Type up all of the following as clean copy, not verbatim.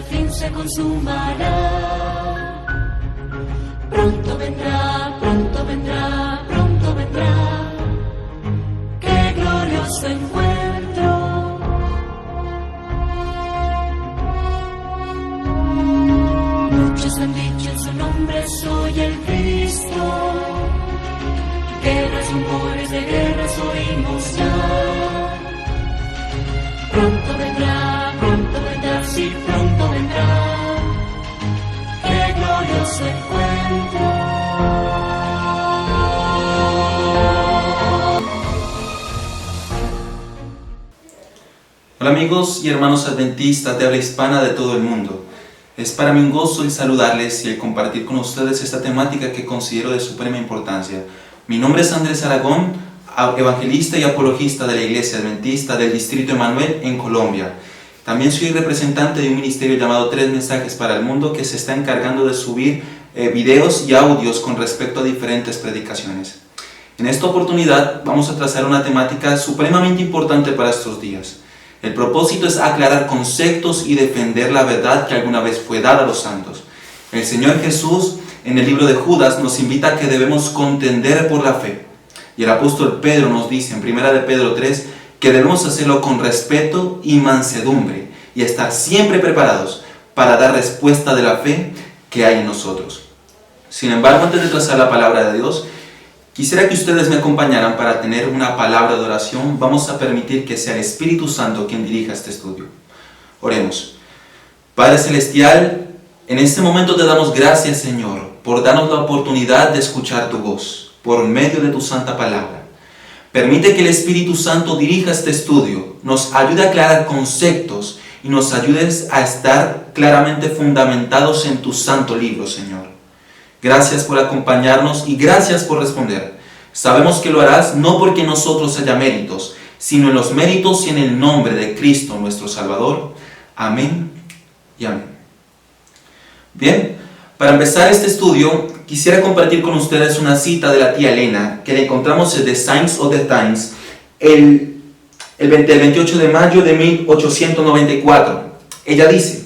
fin se consumará. Pronto vendrá, pronto vendrá, pronto vendrá. ¡Qué glorioso encuentro! Muchos han dicho en su nombre, soy el Cristo. Guerras, rumores de guerras oímos ya. Pronto vendrá, sí, pronto vendrá. ¡Qué glorioso encuentro! Hola amigos y hermanos adventistas de habla hispana de todo el mundo. Es para mí un gozo el saludarles y el compartir con ustedes esta temática que considero de suprema importancia. Mi nombre es Andrés Aragón, evangelista y apologista de la Iglesia Adventista del Distrito Emanuel en Colombia. También soy representante de un ministerio llamado Tres Mensajes para el Mundo que se está encargando de subir videos y audios con respecto a diferentes predicaciones. En esta oportunidad vamos a trazar una temática supremamente importante para estos días. El propósito es aclarar conceptos y defender la verdad que alguna vez fue dada a los santos. El Señor Jesús en el libro de Judas nos invita a que debemos contender por la fe. Y el apóstol Pedro nos dice en 1 de Pedro 3 que debemos hacerlo con respeto y mansedumbre y estar siempre preparados para dar respuesta de la fe que hay en nosotros. Sin embargo, antes de trazar la palabra de Dios, quisiera que ustedes me acompañaran para tener una palabra de oración. Vamos a permitir que sea el Espíritu Santo quien dirija este estudio. Oremos. Padre Celestial, en este momento te damos gracias, Señor, por darnos la oportunidad de escuchar tu voz por medio de tu santa palabra. Permite que el Espíritu Santo dirija este estudio, nos ayude a aclarar conceptos y nos ayudes a estar claramente fundamentados en tu santo libro, Señor. Gracias por acompañarnos y gracias por responder. Sabemos que lo harás no porque nosotros haya méritos, sino en los méritos y en el nombre de Cristo nuestro Salvador. Amén y amén. Bien, para empezar este estudio, quisiera compartir con ustedes una cita de la tía Elena, que la encontramos en The Signs of the Times, el 28 de mayo de 1894. Ella dice: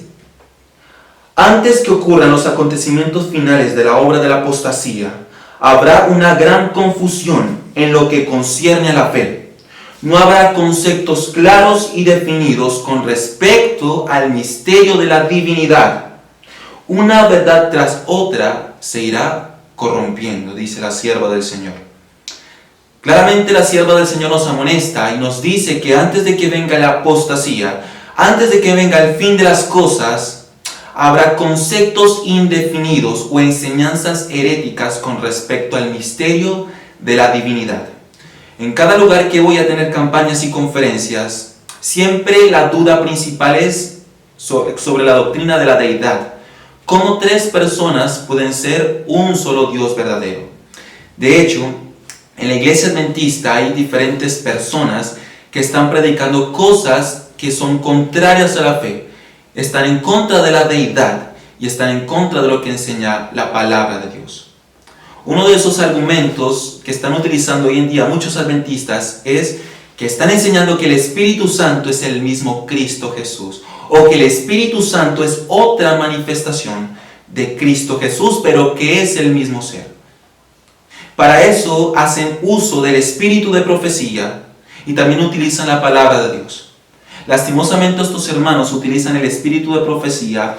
antes que ocurran los acontecimientos finales de la obra de la apostasía, habrá una gran confusión en lo que concierne a la fe. No habrá conceptos claros y definidos con respecto al misterio de la divinidad. Una verdad tras otra se irá corrompiendo, dice la sierva del Señor. Claramente la sierva del Señor nos amonesta y nos dice que antes de que venga la apostasía, antes de que venga el fin de las cosas, habrá conceptos indefinidos o enseñanzas heréticas con respecto al misterio de la divinidad. En cada lugar que voy a tener campañas y conferencias, siempre la duda principal es sobre la doctrina de la deidad. ¿Cómo tres personas pueden ser un solo Dios verdadero? De hecho, en la iglesia adventista hay diferentes personas que están predicando cosas que son contrarias a la fe. Están en contra de la deidad y están en contra de lo que enseña la palabra de Dios. Uno de esos argumentos que están utilizando hoy en día muchos adventistas es que están enseñando que el Espíritu Santo es el mismo Cristo Jesús, o que el Espíritu Santo es otra manifestación de Cristo Jesús, pero que es el mismo ser. Para eso hacen uso del espíritu de profecía y también utilizan la palabra de Dios. Lastimosamente estos hermanos utilizan el espíritu de profecía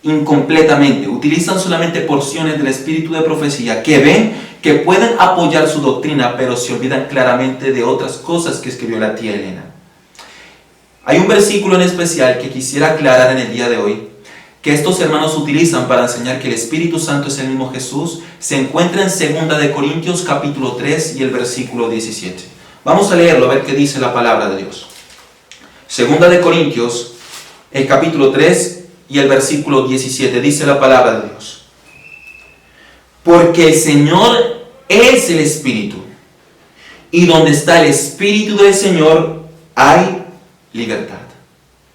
incompletamente, utilizan solamente porciones del espíritu de profecía que ven que pueden apoyar su doctrina, pero se olvidan claramente de otras cosas que escribió la tía Elena. Hay un versículo en especial que quisiera aclarar en el día de hoy, que estos hermanos utilizan para enseñar que el Espíritu Santo es el mismo Jesús. Se encuentra en 2 de Corintios capítulo 3 y el versículo 17. Vamos a leerlo, a ver qué dice la palabra de Dios. 2 de Corintios, el capítulo 3 y el versículo 17, dice la palabra de Dios: porque el Señor es el Espíritu, y donde está el Espíritu del Señor hay libertad.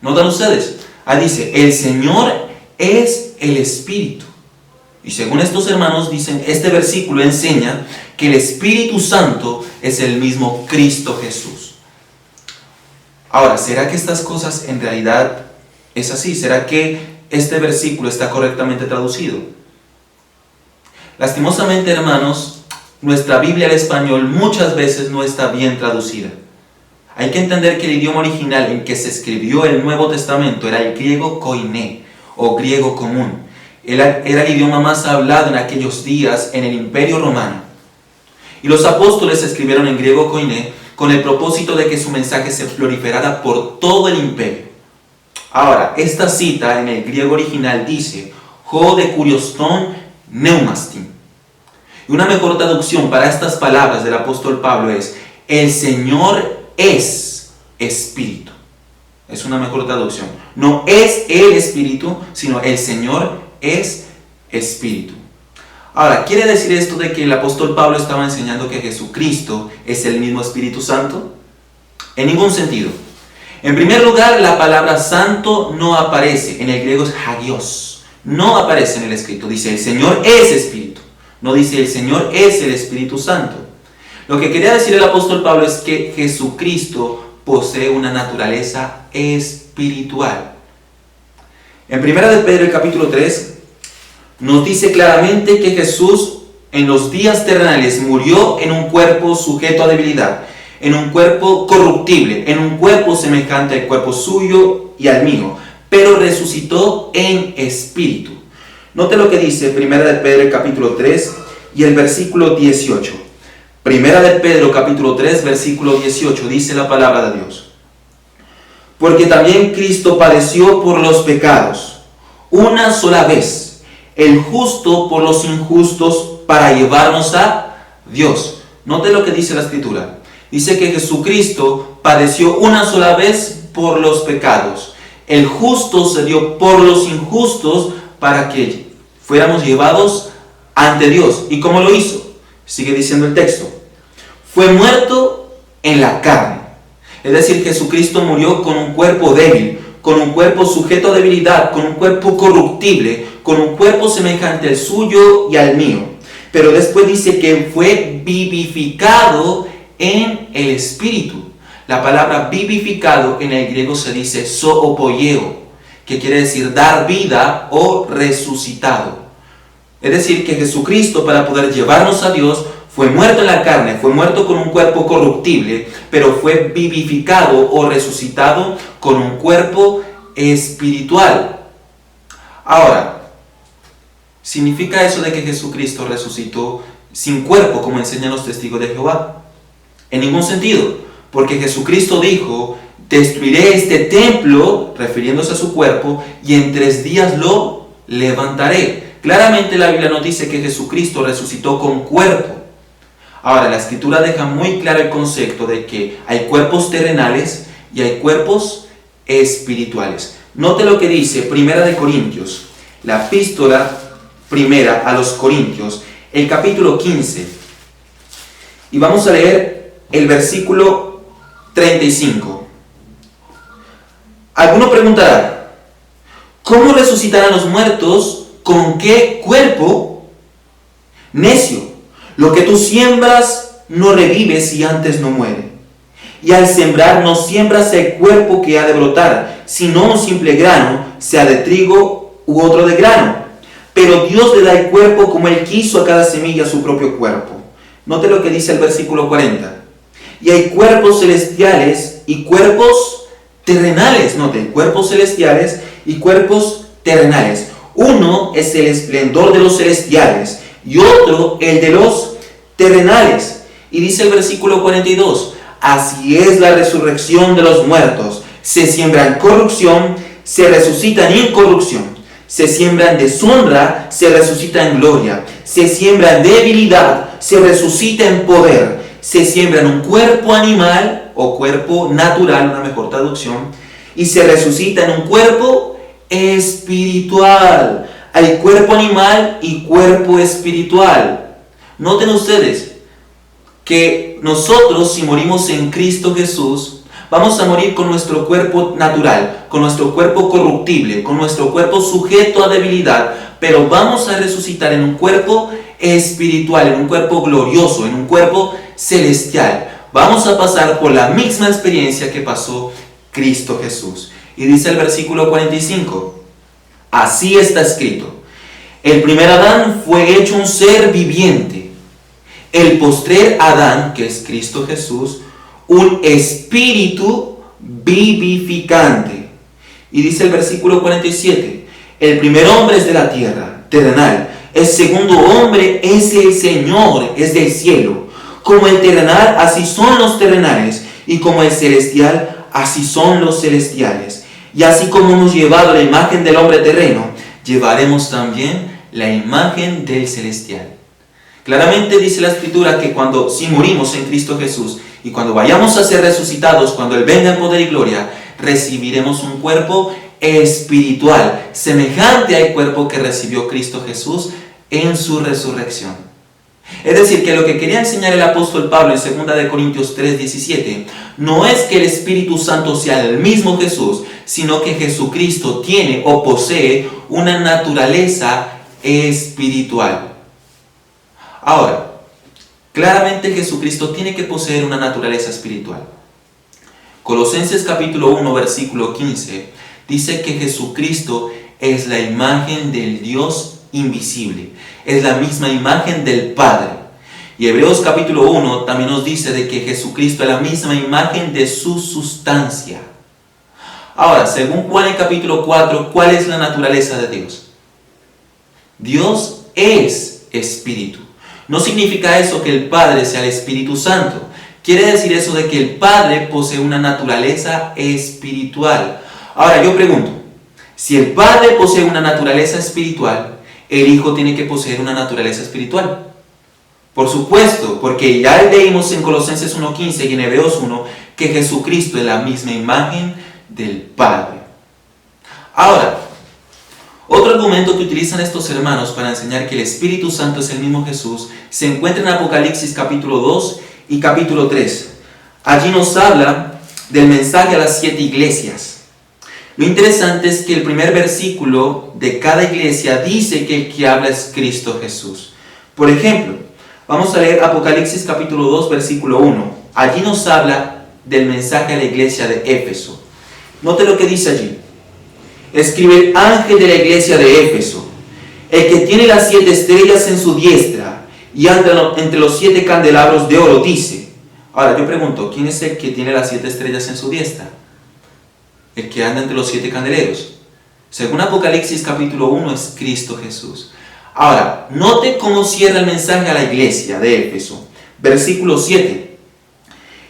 ¿Notan ustedes? Ahí dice, el Señor es el Espíritu. Y según estos hermanos dicen, este versículo enseña que el Espíritu Santo es el mismo Cristo Jesús. Ahora, ¿será que estas cosas en realidad es así? ¿Será que este versículo está correctamente traducido. Lastimosamente, hermanos, nuestra Biblia al español muchas veces no está bien traducida. Hay que entender que el idioma original en que se escribió el Nuevo Testamento era el griego koiné, o griego común. Era el idioma más hablado en aquellos días en el Imperio Romano. Y los apóstoles escribieron en griego koiné con el propósito de que su mensaje se proliferara por todo el imperio. Ahora, esta cita en el griego original dice, «Ho de kurioston neumastin». Y una mejor traducción para estas palabras del apóstol Pablo es, «El Señor es Espíritu». Es una mejor traducción. No es el Espíritu, sino el Señor es Espíritu. Ahora, ¿quiere decir esto de que el apóstol Pablo estaba enseñando que Jesucristo es el mismo Espíritu Santo? En ningún sentido. En primer lugar, la palabra santo no aparece. En el griego es hagios. No aparece en el escrito. Dice, el Señor es Espíritu. No dice, el Señor es el Espíritu Santo. Lo que quería decir el apóstol Pablo es que Jesucristo posee una naturaleza espiritual. En 1 Pedro, el capítulo 3, nos dice claramente que Jesús en los días terrenales murió en un cuerpo sujeto a debilidad, en un cuerpo corruptible, en un cuerpo semejante al cuerpo suyo y al mío, pero resucitó en espíritu. Note lo que dice 1 Pedro, el capítulo 3 y el versículo 18. 1 Pedro, capítulo 3, versículo 18, dice la palabra de Dios. Porque también Cristo padeció por los pecados, una sola vez, el justo por los injustos, para llevarnos a Dios. Note lo que dice la Escritura. Dice que Jesucristo padeció una sola vez por los pecados. El justo se dio por los injustos para que fuéramos llevados ante Dios. ¿Y cómo lo hizo? Sigue diciendo el texto. Fue muerto en la carne. Es decir, Jesucristo murió con un cuerpo débil, con un cuerpo sujeto a debilidad, con un cuerpo corruptible, con un cuerpo semejante al suyo y al mío. Pero después dice que fue vivificado en el Espíritu. La palabra vivificado en el griego se dice zoopoieo, que quiere decir dar vida o resucitado. Es decir, que Jesucristo, para poder llevarnos a Dios, fue muerto en la carne, fue muerto con un cuerpo corruptible, pero fue vivificado o resucitado con un cuerpo espiritual. Ahora, ¿significa eso de que Jesucristo resucitó sin cuerpo, como enseñan los testigos de Jehová? En ningún sentido, porque Jesucristo dijo, destruiré este templo, refiriéndose a su cuerpo, y en 3 días lo levantaré. Claramente la Biblia nos dice que Jesucristo resucitó con cuerpo. Ahora, la Escritura deja muy claro el concepto de que hay cuerpos terrenales y hay cuerpos espirituales. Note lo que dice 1 Corintios, la epístola primera a los Corintios, el capítulo 15. Y vamos a leer el versículo 35. Alguno preguntará, ¿cómo resucitarán los muertos? ¿Con qué cuerpo? Necio. Lo que tú siembras no revive si antes no muere. Y al sembrar no siembras el cuerpo que ha de brotar, sino un simple grano, sea de trigo u otro de grano. Pero Dios le da el cuerpo como Él quiso a cada semilla su propio cuerpo. Note lo que dice el versículo 40. Y hay cuerpos celestiales y cuerpos terrenales. Note, cuerpos celestiales y cuerpos terrenales. Uno es el esplendor de los celestiales y otro el de los terrenales. Y dice el versículo 42, así es la resurrección de los muertos. Se siembra en corrupción, se resucita en incorrupción. Se siembra en deshonra, se resucita en gloria. Se siembra en debilidad, se resucita en poder. Se siembra en un cuerpo animal o cuerpo natural, una mejor traducción, y se resucita en un cuerpo espiritual. Hay cuerpo animal y cuerpo espiritual. Noten ustedes que nosotros, si morimos en Cristo Jesús, vamos a morir con nuestro cuerpo natural, con nuestro cuerpo corruptible, con nuestro cuerpo sujeto a debilidad, pero vamos a resucitar en un cuerpo espiritual, en un cuerpo glorioso, en un cuerpo celestial. Vamos a pasar por la misma experiencia que pasó Cristo Jesús. Y dice el versículo 45, Así está escrito. El primer Adán fue hecho un ser viviente. El postrer Adán, que es Cristo Jesús, un espíritu vivificante. Y dice el versículo 47, el primer hombre es de la tierra, terrenal. El segundo hombre es el Señor, es del cielo. Como el terrenal, así son los terrenales. Y como el celestial, así son los celestiales. Y así como hemos llevado la imagen del hombre terreno, llevaremos también la imagen del celestial. Claramente dice la Escritura que si morimos en Cristo Jesús y cuando vayamos a ser resucitados, cuando Él venga en poder y gloria, recibiremos un cuerpo espiritual, semejante al cuerpo que recibió Cristo Jesús en su resurrección. Es decir, que lo que quería enseñar el apóstol Pablo en 2 Corintios 3:17 no es que el Espíritu Santo sea el mismo Jesús, sino que Jesucristo tiene o posee una naturaleza espiritual. Ahora, claramente Jesucristo tiene que poseer una naturaleza espiritual. Colosenses capítulo 1 versículo 15 dice que Jesucristo es la imagen del Dios invisible, es la misma imagen del Padre. Y Hebreos capítulo 1 también nos dice de que Jesucristo es la misma imagen de su sustancia. Ahora, según Juan en capítulo 4, ¿cuál es la naturaleza de Dios? Dios es espíritu. No significa eso que el Padre sea el Espíritu Santo. Quiere decir eso de que el Padre posee una naturaleza espiritual. Ahora yo pregunto, si el Padre posee una naturaleza espiritual, el Hijo tiene que poseer una naturaleza espiritual. Por supuesto, porque ya leímos en Colosenses 1:15 y en Hebreos 1 que Jesucristo es la misma imagen del Padre. Ahora, otro argumento que utilizan estos hermanos para enseñar que el Espíritu Santo es el mismo Jesús se encuentra en Apocalipsis capítulo 2 y capítulo 3. Allí nos habla del mensaje a las 7 iglesias. Lo interesante es que el primer versículo de cada iglesia dice que el que habla es Cristo Jesús. Por ejemplo, vamos a leer Apocalipsis capítulo 2 versículo 1. Allí nos habla del mensaje a la iglesia de Éfeso. Note lo que dice allí. Escribe el ángel de la iglesia de Éfeso, el que tiene las 7 estrellas en su diestra y anda entre los 7 candelabros de oro, dice. Ahora yo pregunto, ¿quién es el que tiene las 7 estrellas en su diestra? El que anda entre los 7 candeleros. Según Apocalipsis capítulo 1 es Cristo Jesús. Ahora, note cómo cierra el mensaje a la iglesia de Éfeso. Versículo 7.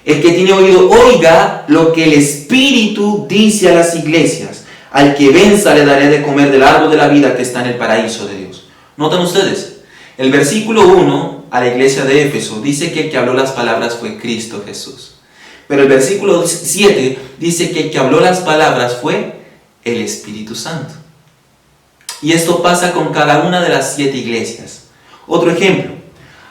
El que tiene oído, oiga lo que el Espíritu dice a las iglesias. Al que venza le daré de comer del árbol de la vida que está en el paraíso de Dios. ¿Notan ustedes? El versículo 1 a la iglesia de Éfeso dice que el que habló las palabras fue Cristo Jesús. Pero el versículo 7 dice que el que habló las palabras fue el Espíritu Santo. Y esto pasa con cada una de las 7 iglesias. Otro ejemplo,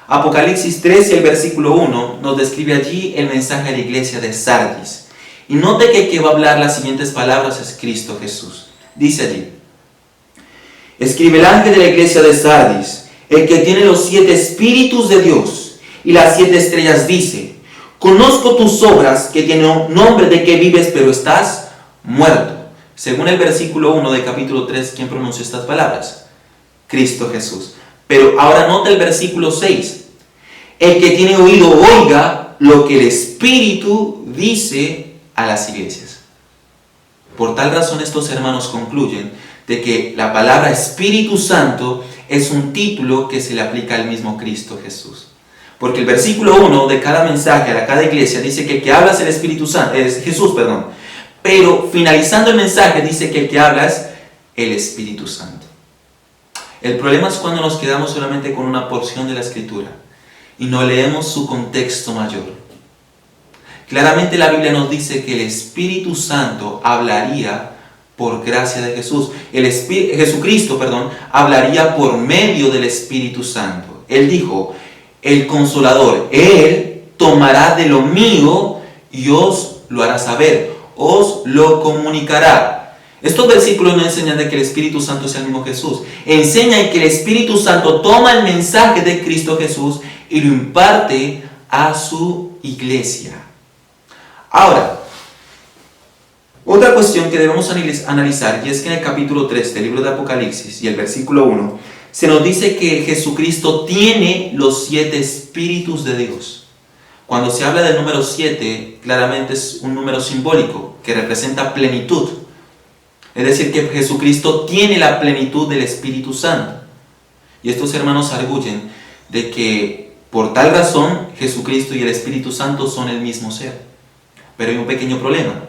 Apocalipsis 3 y el versículo 1 nos describe allí el mensaje a la iglesia de Sardis. Y note que el que va a hablar las siguientes palabras es Cristo Jesús. Dice allí, escribe el ángel de la iglesia de Sardis, el que tiene los 7 espíritus de Dios y las 7 estrellas, dice, conozco tus obras, que tienen nombre de que vives, pero estás muerto. Según el versículo 1 del capítulo 3, ¿quién pronunció estas palabras? Cristo Jesús. Pero ahora nota el versículo 6. El que tiene oído, oiga lo que el Espíritu dice a las iglesias. Por tal razón estos hermanos concluyen de que la palabra Espíritu Santo es un título que se le aplica al mismo Cristo Jesús. Porque el versículo 1 de cada mensaje a cada iglesia dice que el que habla es el Espíritu Santo, es Jesús, perdón. Pero finalizando el mensaje dice que el que habla es el Espíritu Santo. El problema es cuando nos quedamos solamente con una porción de la Escritura y no leemos su contexto mayor. Claramente la Biblia nos dice que el Espíritu Santo hablaría por gracia de Jesús. Jesucristo, hablaría por medio del Espíritu Santo. Él dijo, el Consolador, Él tomará de lo mío y os lo hará saber, os lo comunicará. Estos versículos no enseñan de que el Espíritu Santo sea el mismo Jesús. Enseñan que el Espíritu Santo toma el mensaje de Cristo Jesús y lo imparte a su iglesia. Ahora, Otra cuestión que debemos analizar, y es que en el capítulo 3 del libro de Apocalipsis y el versículo 1, se nos dice que Jesucristo tiene los 7 espíritus de Dios. Cuando se habla del número 7, claramente es un número simbólico que representa plenitud. Es decir, que Jesucristo tiene la plenitud del Espíritu Santo. Y estos hermanos arguyen de que por tal razón Jesucristo y el Espíritu Santo son el mismo ser. Pero hay un pequeño problema.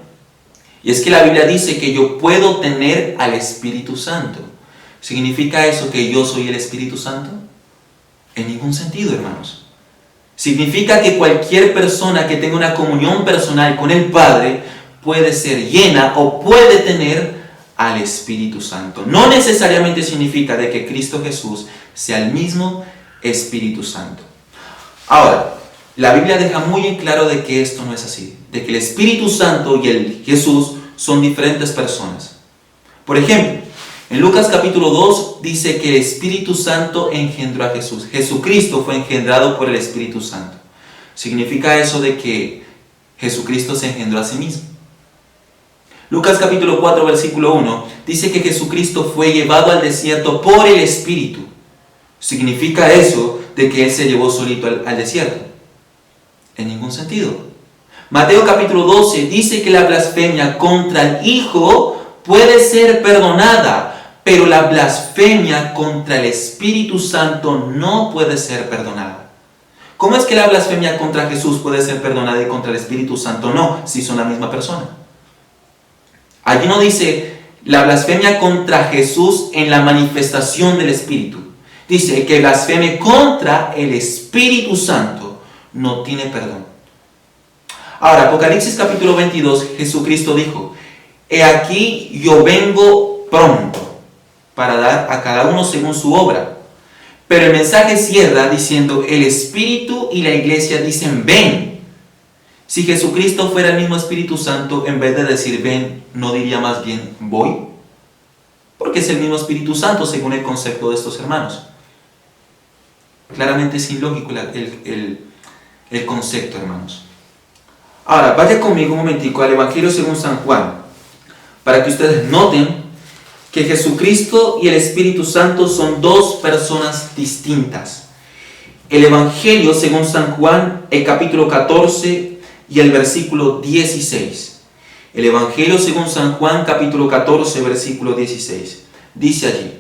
Y es que la Biblia dice que yo puedo tener al Espíritu Santo. ¿Significa eso que yo soy el Espíritu Santo? En ningún sentido, hermanos. Significa que cualquier persona que tenga una comunión personal con el Padre puede ser llena o puede tener al Espíritu Santo. No necesariamente significa de que Cristo Jesús sea el mismo Espíritu Santo. Ahora, la Biblia deja muy en claro de que esto no es así, de que el Espíritu Santo y el Jesús son diferentes personas. Por ejemplo, en Lucas capítulo 2 dice que el Espíritu Santo engendró a Jesús. Jesucristo fue engendrado por el Espíritu Santo. Significa eso de que Jesucristo se engendró a sí mismo. Lucas capítulo 4 versículo 1 dice que Jesucristo fue llevado al desierto por el Espíritu. ¿Significa eso de que Él se llevó solito al desierto? En ningún sentido. Mateo capítulo 12 dice que la blasfemia contra el Hijo puede ser perdonada, pero la blasfemia contra el Espíritu Santo no puede ser perdonada. ¿Cómo es que la blasfemia contra Jesús puede ser perdonada y contra el Espíritu Santo no, si son la misma persona? Allí no dice la blasfemia contra Jesús en la manifestación del Espíritu. Dice que blasfeme contra el Espíritu Santo no tiene perdón. Ahora, Apocalipsis capítulo 22, Jesucristo dijo: he aquí yo vengo pronto para dar a cada uno según su obra. Pero el mensaje cierra diciendo: el Espíritu y la iglesia dicen ven. Si Jesucristo fuera el mismo Espíritu Santo, en vez de decir ven, ¿no diría más bien voy? Porque es el mismo Espíritu Santo según el concepto de estos hermanos. Claramente es ilógico el concepto, hermanos. Ahora, vaya conmigo un momentico al Evangelio según San Juan, para que ustedes noten que Jesucristo y el Espíritu Santo son dos personas distintas. El Evangelio según San Juan, el capítulo 14 y el versículo 16. El Evangelio según San Juan, capítulo 14, versículo 16. Dice allí: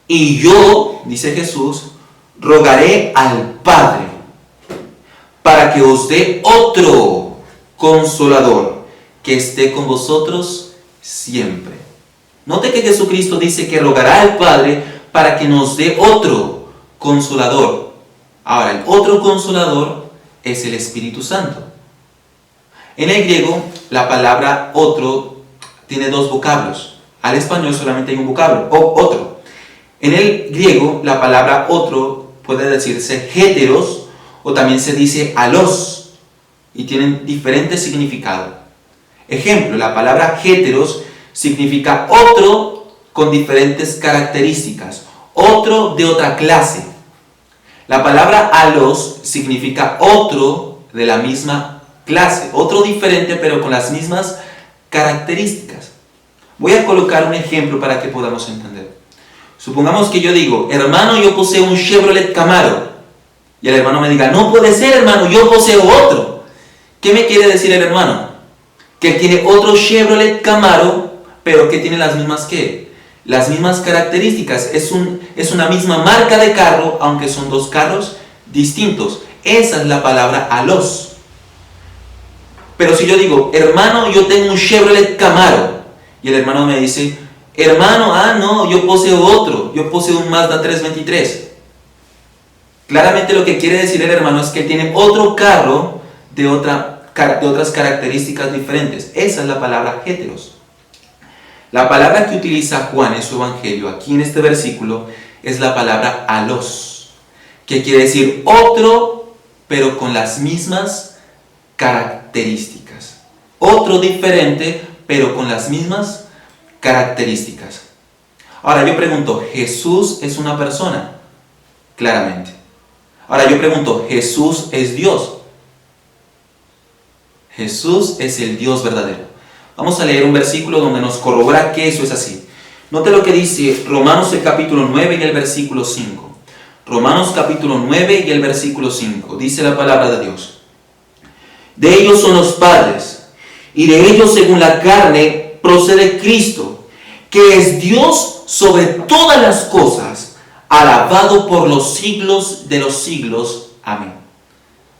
y yo, dice Jesús, rogaré al Padre para que os dé otro consolador que esté con vosotros siempre. Note que Jesucristo dice que rogará al Padre para que nos dé otro consolador. Ahora, el otro consolador es el Espíritu Santo. En el griego, la palabra otro tiene dos vocablos. Al español solamente hay un vocablo, otro. En el griego, la palabra otro puede decirse heteros o también se dice alos y tienen diferente significado. Ejemplo, la palabra heteros significa otro con diferentes características, otro de otra clase. La palabra alos significa otro de la misma clase, otro diferente pero con las mismas características. Voy a colocar un ejemplo para que podamos entender. Supongamos que yo digo: hermano, yo poseo un Chevrolet Camaro. Y el hermano me diga: no puede ser, hermano, yo poseo otro. ¿Qué me quiere decir el hermano? Que tiene otro Chevrolet Camaro, pero que tiene las mismas ¿qué? Las mismas características. Es una misma marca de carro, aunque son dos carros distintos. Esa es la palabra alos. Pero si yo digo: hermano, yo tengo un Chevrolet Camaro, y el hermano me dice: hermano, no, yo poseo otro, yo poseo un Mazda 323. Claramente lo que quiere decir el hermano es que tiene otro carro de otras características diferentes. Esa es la palabra heteros. La palabra que utiliza Juan en su evangelio, aquí en este versículo, es la palabra alos, que quiere decir otro, pero con las mismas características. Otro diferente, pero con las mismas características. Ahora yo pregunto: ¿Jesús es una persona? Claramente. Ahora yo pregunto: ¿Jesús es Dios? Jesús es el Dios verdadero. Vamos a leer un versículo donde nos corrobora que eso es así. Note lo que dice Romanos el capítulo 9 y el versículo 5. Romanos capítulo 9 y el versículo 5. Dice la palabra de Dios. De ellos son los padres, y de ellos según la carne procede Cristo, que es Dios sobre todas las cosas, alabado por los siglos de los siglos. Amén.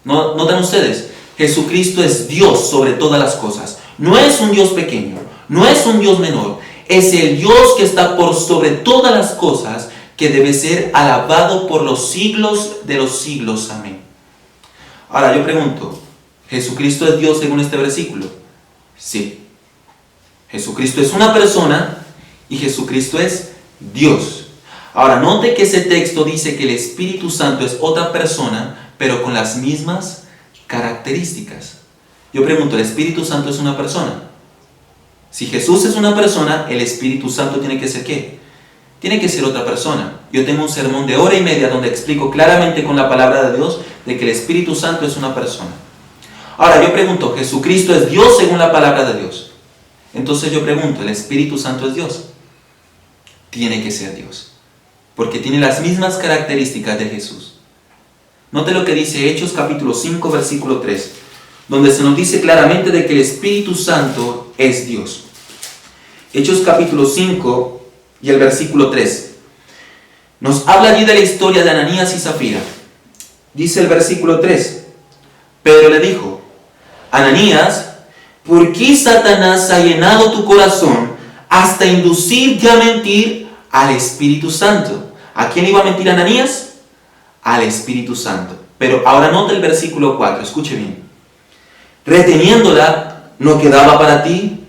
¿Notan ustedes? Jesucristo es Dios sobre todas las cosas. No es un Dios pequeño, no es un Dios menor. Es el Dios que está por sobre todas las cosas, que debe ser alabado por los siglos de los siglos. Amén. Ahora yo pregunto, ¿Jesucristo es Dios según este versículo? Sí. Jesucristo es una persona y Jesucristo es Dios. Ahora note que ese texto dice que el Espíritu Santo es otra persona, pero con las mismas características. Yo pregunto, ¿el Espíritu Santo es una persona? Si Jesús es una persona, el Espíritu Santo tiene que ser ¿qué? Tiene que ser otra persona. Yo tengo un sermón de 1:30 donde explico claramente con la palabra de Dios de que el Espíritu Santo es una persona. Ahora yo pregunto, ¿Jesucristo es Dios según la palabra de Dios? Entonces yo pregunto, ¿el Espíritu Santo es Dios? Tiene que ser Dios, porque tiene las mismas características de Jesús. Note lo que dice Hechos capítulo 5 versículo 3, donde se nos dice claramente de que el Espíritu Santo es Dios. Hechos capítulo 5 y el versículo 3 nos habla allí de la historia de Ananías y Zafira. Dice el versículo 3, Pedro le dijo: Ananías, ¿por qué Satanás ha llenado tu corazón hasta inducirte a mentir al Espíritu Santo? ¿A quién iba a mentir Ananías? Al Espíritu Santo. Pero ahora nota el versículo 4, escuche bien. Reteniéndola no quedaba para ti,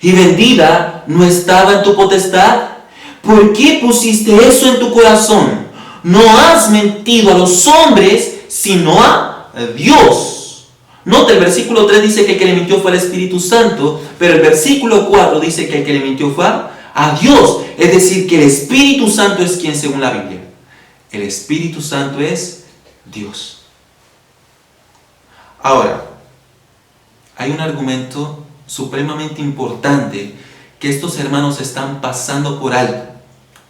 y vendida no estaba en tu potestad. ¿Por qué pusiste eso en tu corazón? No has mentido a los hombres, sino a Dios. Nota, el versículo 3 dice que el que le mintió fue el Espíritu Santo, pero el versículo 4 dice que el que le mintió fue a Dios. Es decir, que el Espíritu Santo es quien según la Biblia. El Espíritu Santo es Dios. Ahora, hay un argumento supremamente importante que estos hermanos están pasando por alto.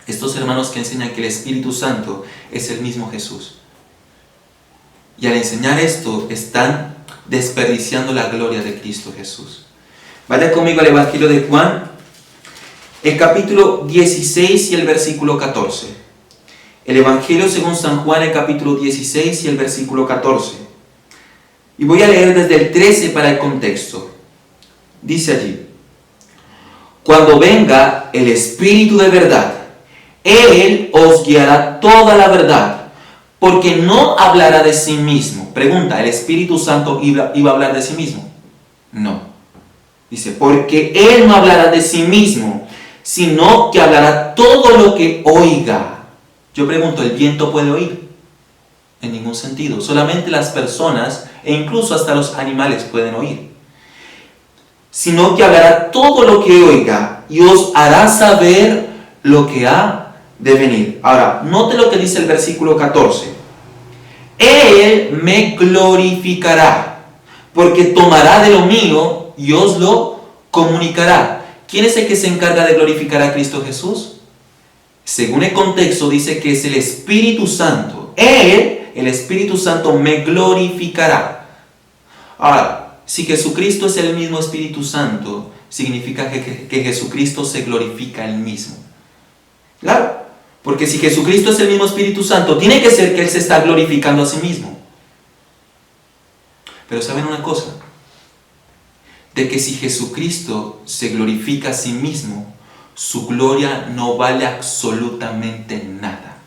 Estos hermanos que enseñan que el Espíritu Santo es el mismo Jesús. Y al enseñar esto, están desperdiciando la gloria de Cristo Jesús. Vaya conmigo al Evangelio de Juan, el capítulo 16 y el versículo 14. El Evangelio según San Juan, el capítulo 16 y el versículo 14. Y voy a leer desde el 13 para el contexto. Dice allí: Cuando venga el Espíritu de verdad, Él os guiará toda la verdad, porque no hablará de sí mismo. Pregunta, ¿el Espíritu Santo iba a hablar de sí mismo? No. Dice, porque Él no hablará de sí mismo, sino que hablará todo lo que oiga. Yo pregunto, ¿el viento puede oír? En ningún sentido. Solamente las personas e incluso hasta los animales pueden oír. Sino que hablará todo lo que oiga y os hará saber lo que ha de venir. Ahora, note lo que dice el versículo 14. Él me glorificará, porque tomará de lo mío y os lo comunicará. ¿Quién es el que se encarga de glorificar a Cristo Jesús? Según el contexto dice que es el Espíritu Santo. Él, el Espíritu Santo, me glorificará. Ahora, si Jesucristo es el mismo Espíritu Santo, significa que Jesucristo se glorifica Él mismo. Claro, porque si Jesucristo es el mismo Espíritu Santo, tiene que ser que Él se está glorificando a sí mismo. Pero ¿saben una cosa? De que si Jesucristo se glorifica a sí mismo, su gloria no vale absolutamente nada.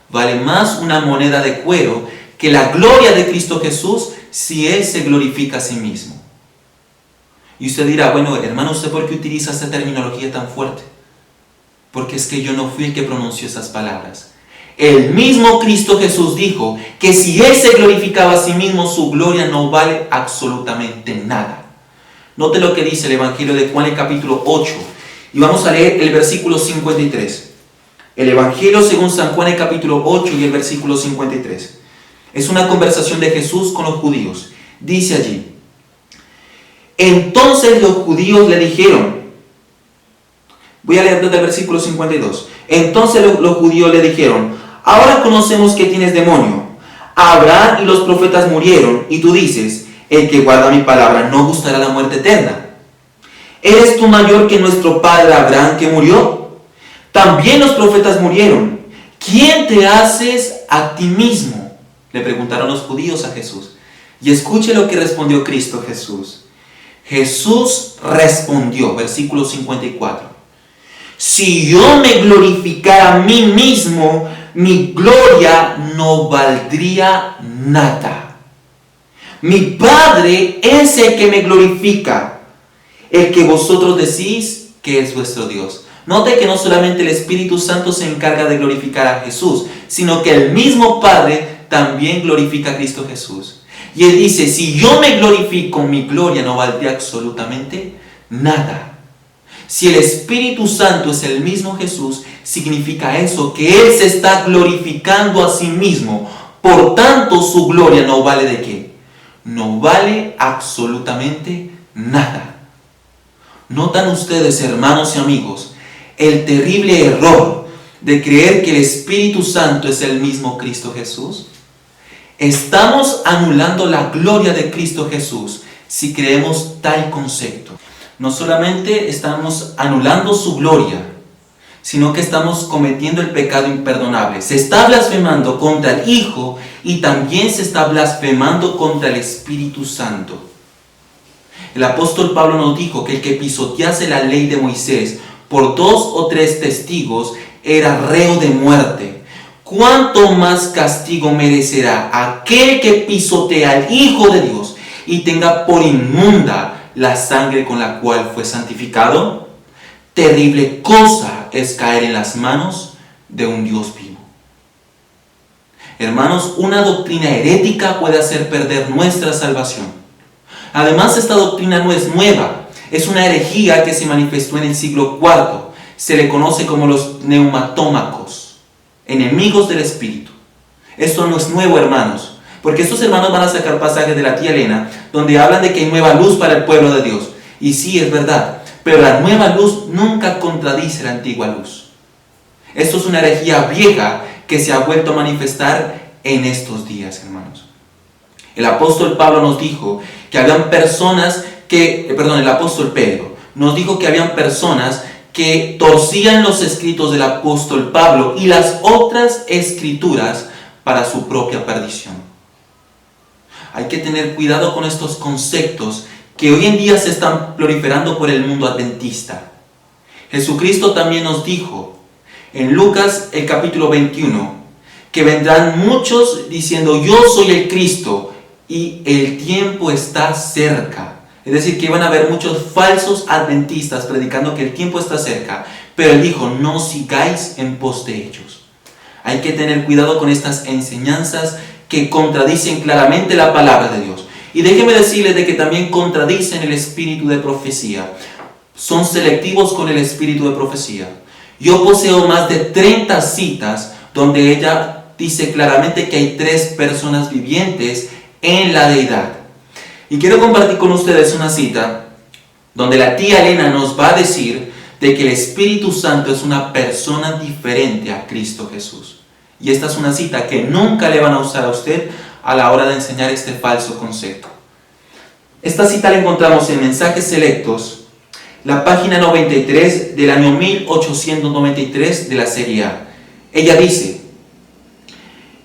Vale más una moneda de cuero que la gloria de Cristo Jesús si Él se glorifica a sí mismo. Y usted dirá, bueno, hermano, ¿usted por qué utiliza esta terminología tan fuerte? Porque es que yo no fui el que pronunció esas palabras. El mismo Cristo Jesús dijo que si Él se glorificaba a sí mismo, su gloria no vale absolutamente nada. Note lo que dice el Evangelio de Juan, el capítulo 8. Y vamos a leer el versículo 53. El Evangelio según San Juan, el capítulo 8 y el versículo 53. Es una conversación de Jesús con los judíos. Dice allí: Entonces los judíos le dijeron, voy a leer desde el versículo 52. Entonces los judíos le dijeron, ahora conocemos que tienes demonio. Abraham y los profetas murieron, y tú dices, el que guarda mi palabra no gustará la muerte eterna. ¿Eres tú mayor que nuestro padre Abraham que murió? También los profetas murieron. ¿Quién te haces a ti mismo?, le preguntaron los judíos a Jesús. Y escuche lo que respondió Cristo Jesús. Jesús respondió, versículo 54. Si yo me glorificara a mí mismo, mi gloria no valdría nada. Mi Padre es el que me glorifica, el que vosotros decís que es vuestro Dios. Note que no solamente el Espíritu Santo se encarga de glorificar a Jesús, sino que el mismo Padre también glorifica a Cristo Jesús. Y Él dice, si yo me glorifico, mi gloria no valdría absolutamente nada. Si el Espíritu Santo es el mismo Jesús, significa eso, que Él se está glorificando a sí mismo. Por tanto, su gloria no vale ¿de qué? No vale absolutamente nada. ¿Notan ustedes, hermanos y amigos, el terrible error de creer que el Espíritu Santo es el mismo Cristo Jesús? Estamos anulando la gloria de Cristo Jesús si creemos tal concepto. No solamente estamos anulando su gloria, sino que estamos cometiendo el pecado imperdonable. Se está blasfemando contra el Hijo y también se está blasfemando contra el Espíritu Santo. El apóstol Pablo nos dijo que el que pisotease la ley de Moisés por 2 o 3 testigos era reo de muerte. ¿Cuánto más castigo merecerá aquel que pisotea al Hijo de Dios y tenga por inmunda la sangre con la cual fue santificado? Terrible cosa es caer en las manos de un Dios vivo. Hermanos, una doctrina herética puede hacer perder nuestra salvación. Además, esta doctrina no es nueva, es una herejía que se manifestó en el siglo IV. Se le conoce como los neumatómacos, enemigos del Espíritu. Esto no es nuevo, hermanos, porque estos hermanos van a sacar pasajes de la tía Elena donde hablan de que hay nueva luz para el pueblo de Dios. Y sí, es verdad, pero la nueva luz nunca contradice la antigua luz. Esto es una herejía vieja que se ha vuelto a manifestar en estos días, hermanos. El apóstol Pablo nos dijo que habían personas el apóstol Pedro nos dijo que habían personas que torcían los escritos del apóstol Pablo y las otras escrituras para su propia perdición. Hay que tener cuidado con estos conceptos que hoy en día se están proliferando por el mundo adventista. Jesucristo también nos dijo en Lucas el capítulo 21 que vendrán muchos diciendo yo soy el Cristo y el tiempo está cerca. Es decir, que iban a haber muchos falsos adventistas predicando que el tiempo está cerca. Pero Él dijo, no sigáis en pos de ellos. Hay que tener cuidado con estas enseñanzas que contradicen claramente la palabra de Dios. Y déjenme decirles de que también contradicen el espíritu de profecía. Son selectivos con el espíritu de profecía. Yo poseo más de 30 citas donde ella dice claramente que hay 3 personas vivientes en la deidad. Y quiero compartir con ustedes una cita donde la tía Elena nos va a decir de que el Espíritu Santo es una persona diferente a Cristo Jesús. Y esta es una cita que nunca le van a usar a usted a la hora de enseñar este falso concepto. Esta cita la encontramos en Mensajes Selectos, la página 93 del año 1893 de la serie A. Ella dice,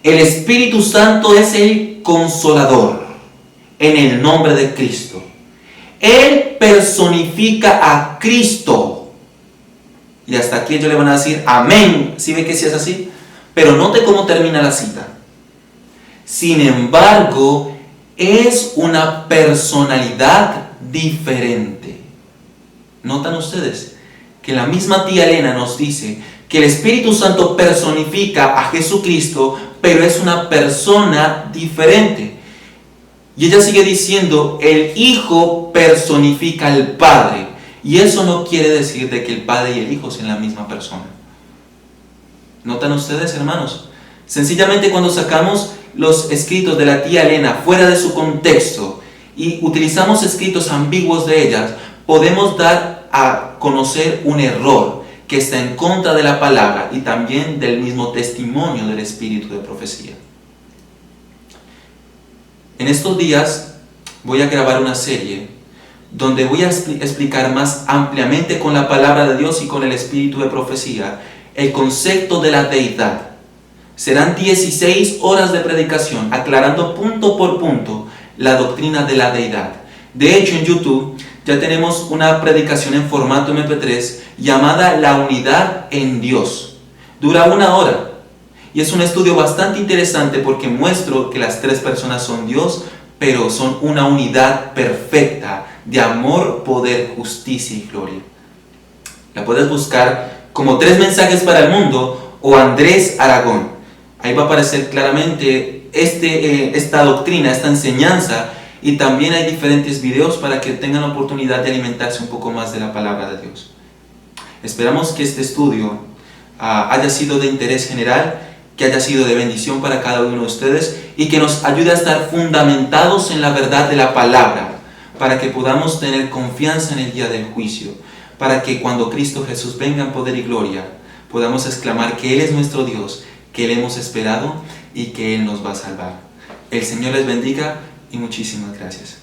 el Espíritu Santo es el Consolador en el nombre de Cristo. Él personifica a Cristo. Y hasta aquí ellos le van a decir amén. ¿Sí ve que sí es así? Pero note cómo termina la cita. Sin embargo, es una personalidad diferente. ¿Notan ustedes? Que la misma tía Elena nos dice que el Espíritu Santo personifica a Jesucristo, pero es una persona diferente. Y ella sigue diciendo, el Hijo personifica al Padre. Y eso no quiere decir de que el Padre y el Hijo sean la misma persona. ¿Notan ustedes, hermanos? Sencillamente cuando sacamos los escritos de la tía Elena fuera de su contexto y utilizamos escritos ambiguos de ellas, podemos dar a conocer un error que está en contra de la palabra y también del mismo testimonio del espíritu de profecía. En estos días voy a grabar una serie donde voy a explicar más ampliamente con la palabra de Dios y con el espíritu de profecía el concepto de la deidad. Serán 16 horas de predicación aclarando punto por punto la doctrina de la deidad. De hecho, en YouTube ya tenemos una predicación en formato MP3 llamada La Unidad en Dios. Dura 1 hora y es un estudio bastante interesante porque muestro que las 3 personas son Dios, pero son una unidad perfecta de amor, poder, justicia y gloria. La puedes buscar como 3 mensajes para el mundo o Andrés Aragón. Ahí va a aparecer claramente esta doctrina, esta enseñanza, y también hay diferentes videos para que tengan la oportunidad de alimentarse un poco más de la palabra de Dios. Esperamos que este estudio haya sido de interés general, que haya sido de bendición para cada uno de ustedes y que nos ayude a estar fundamentados en la verdad de la palabra, para que podamos tener confianza en el día del juicio, para que cuando Cristo Jesús venga en poder y gloria, podamos exclamar que Él es nuestro Dios, que Él hemos esperado y que Él nos va a salvar. El Señor les bendiga y muchísimas gracias.